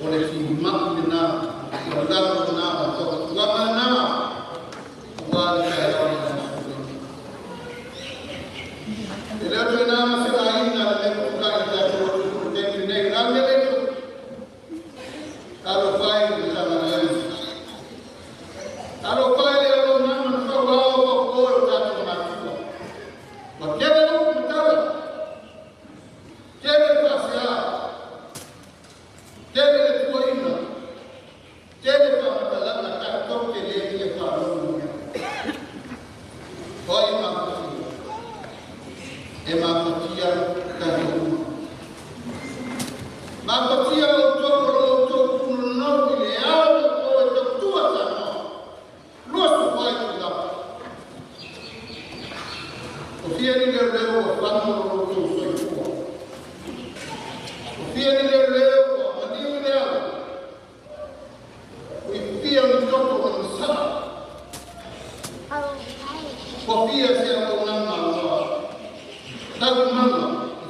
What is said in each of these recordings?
oleh si mak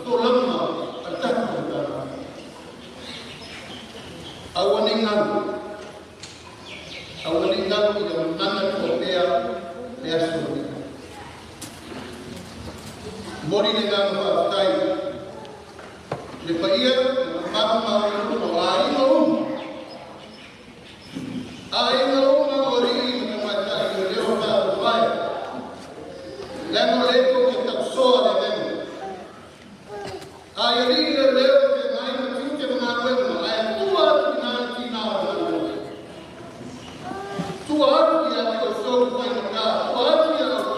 tolama ataka awaningan yang mana kopea leasuri mori dengan partai lepaia mama ai mau mori mata leo ta pai lemo lepo kita soa de ai ri leo ke mai tuke mengawen ai tua tina tua dia ko so pai na tua dia ko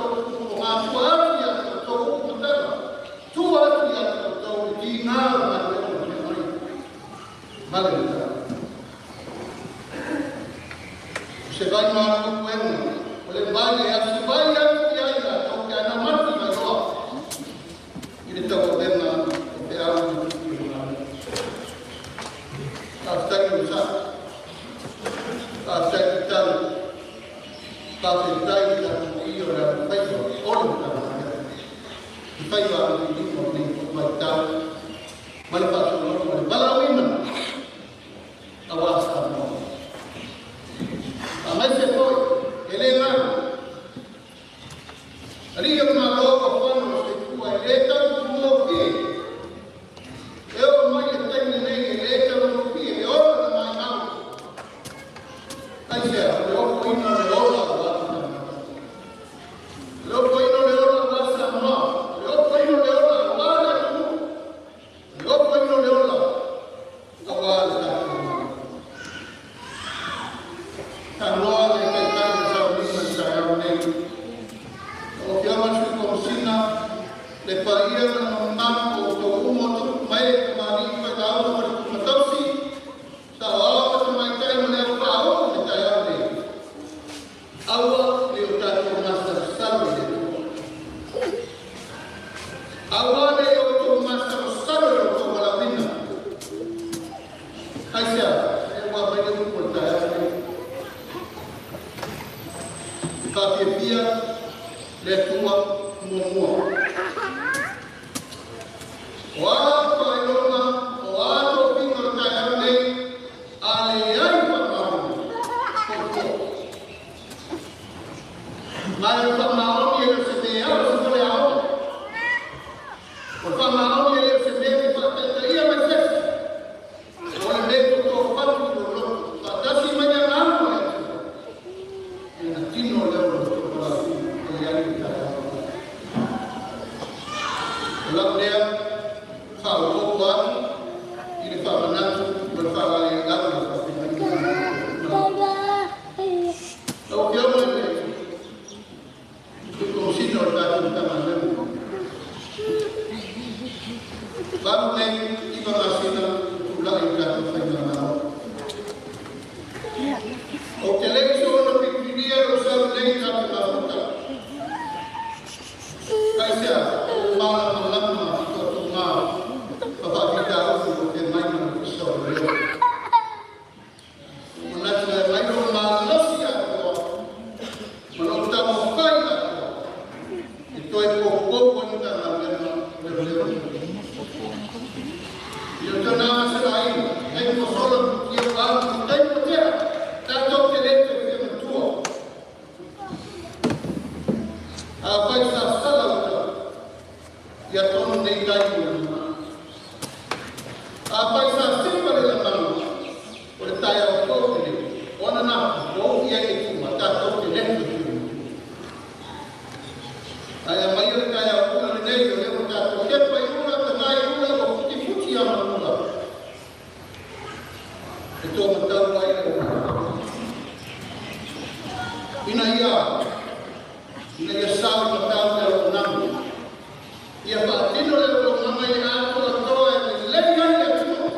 ma tua dia ko ko tua dia ko tina Maleta. Se vai mal bueno, oleh vaya subaya ya toke ana mati na roa. Ini tak kodena ke alu. Hasta que usa. Hasta que tal. Tapi tai ta iyo la paio olo ta. Paio alu ni ko ni ko ta. Malpa so balawina. Awas kamu. Amai sepoi, elena. Ria na logo quando se tua eleta no pi. Eu mai tenho nem eleta no pi, eu não não. Aí já, eu fui na logo lá. Eu fui na logo lá sama. Eu fui na logo lá tu. Eu fui na logo lá. Awas Kalau mereka bersama saya menemui, kalau dia masuk konsina, lepas ia menang untuk umur mai kembali pada awal berkutasi, tahu apa mereka yang menemui tahu mereka yang menemui. Awal dia sudah master sarwe. Awal dia untuk master sarwe untuk melawina. Aisyah, saya buat banyak percaya. Tapi dia letua semua. Walaupun ilmu, walaupun pintar kaya ni, aliyah pernah. Mari pernah dia sedia, sedia apa? Pernah dia sedia pakai dia macam. Orang dia tu orang tu, tak si macam apa? Tino level yang kita. Kalau dia kalau buat ini pernah berfaham yang dalam tapi kalau dia boleh itu konsisten dalam taman. Baru ni ibarat hasilnya pula ibarat final. Oke, lagi soal dia usah lagi kata kata. Kaisa, malam atau bapak kita harus bermain besar. Mengenai main manusia, menurut apa itu pokok wanita dalam Ia nama selain, itu soal yang baru kita percaya. Tanto que apa yang salah ya Tuhan dikait apa yang salah pada zaman oleh tayar kau ini orang nak kau yang itu mata kau tidak itu ayam mayu tayar kau ini oleh mata kau dia payuna tengah itu kau putih yang mana itu mata baik ini ya Ina sabe que está o nome. E a partir do nome ele abre o toa e legal e tudo.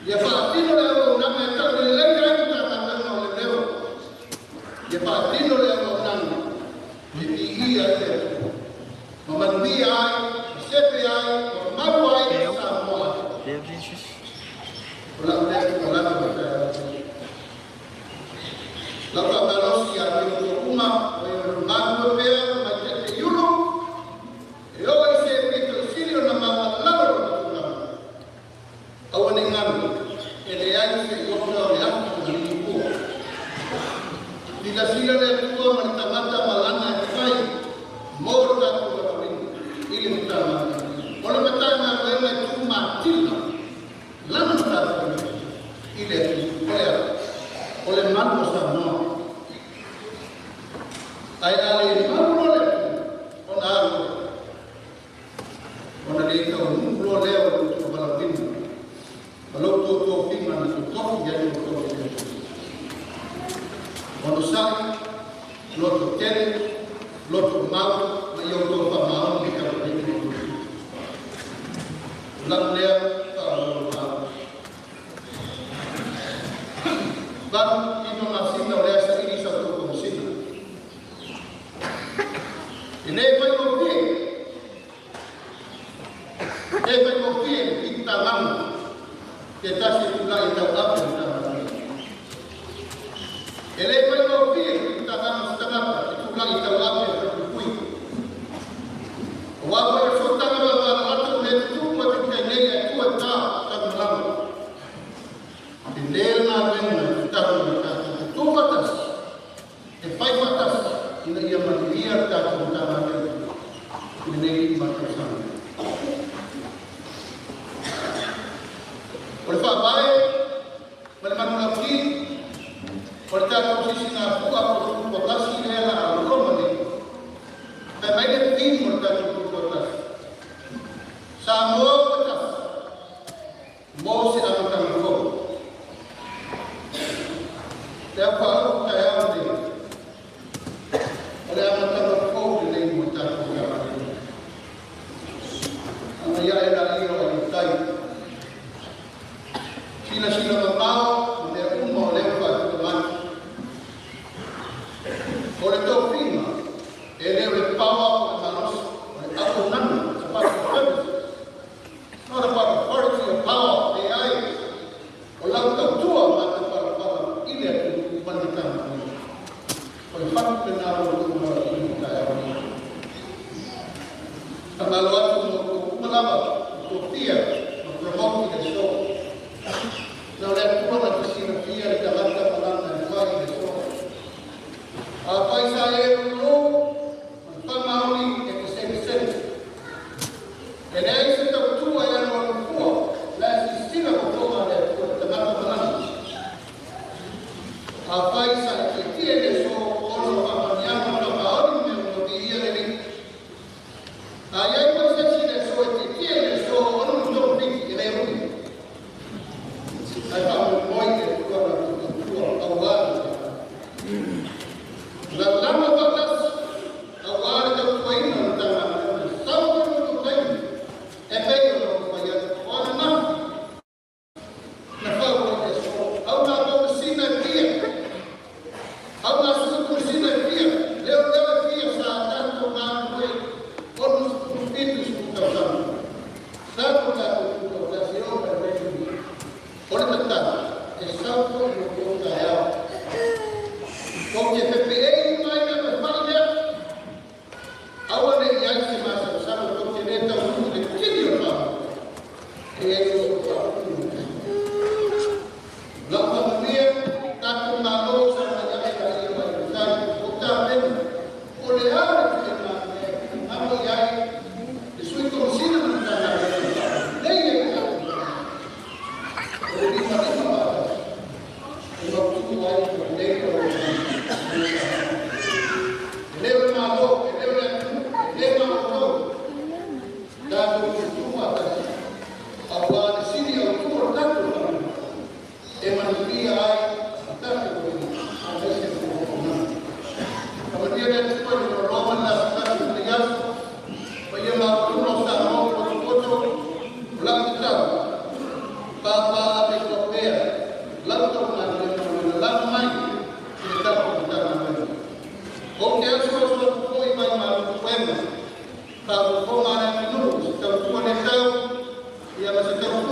E a partir do nome está legal e está também no level. E a partir do nome ele ia ter. Mas dia CPI, mas vai essa moda. Olá, ia tau nulo leo tu balapina. Kalau tu pinga na tu toki jadi tu. Quando sai, loto kere, loto mau, ma io lo fa mau di capire. La lea ta lo fa. Baru ino nasina oleh sa ini satu konsina. Ini vai kopi. Ini vai kopi kita lama. Kita situlah itu apa kita lama. Ini vai kopi kita lama setengah. Situlah itu apa kita kui. Walaupun sultan Allah atau itu buat kita ini itu tak lama. Ini nama tu batas, pai batas, ini ia mendiar tak utama ini batasan. Oleh baik, bagaimana lagi? Pertama posisi nak buat populasi dia lah orang ini. Baik tim pertama populasi. Semua batas, mau si anak kamu. Siapa orang kaya ini? Oleh anak terlalu di muncak negara ini. Anak yang orang kaya. Sila memau, mereka mau lewat teman. Oleh itu prima, ini oleh power manusia, oleh autonomi, seperti itu. Not about authority or power, AI. Orang tua mata para ini wanita ini. Oleh kenal ini kaya ini. Kalau aku melama, dia mempromosi show. Kalau aku nak kesini dia jangan malam dan show. Apa saya dulu pemauli yang sen. Ini satu tua yang orang tua, lagi istilah betul ada teman-teman. Apa yang kita eso orang yang orang yang dia ini. Ayat pasal eso kita eso orang yang ini ini. Saya tahu poin itu awal. Lama batas awal itu poin tentang sama itu poin. Efek itu poin. Orang nak eso. Awak nak bersihkan dia. Allah sudah bersihkan dia. Lewat dia saat Tuhan orang itu sudah sama. Satu kasih berbeda. Oleh tetap, satu yang kaya. Kau PPA mana bermakna? Awal yang semasa bersama kau tidak tahu kecil apa. Itu lama dia tak malu sama yang dari besar. Bukan oleh apa kita nama yang sesuai konsina mentara. Dia oleh mana apa? Kalau tu orang Kalau kau mana dulu, kalau kau nak tahu, ia masih tahu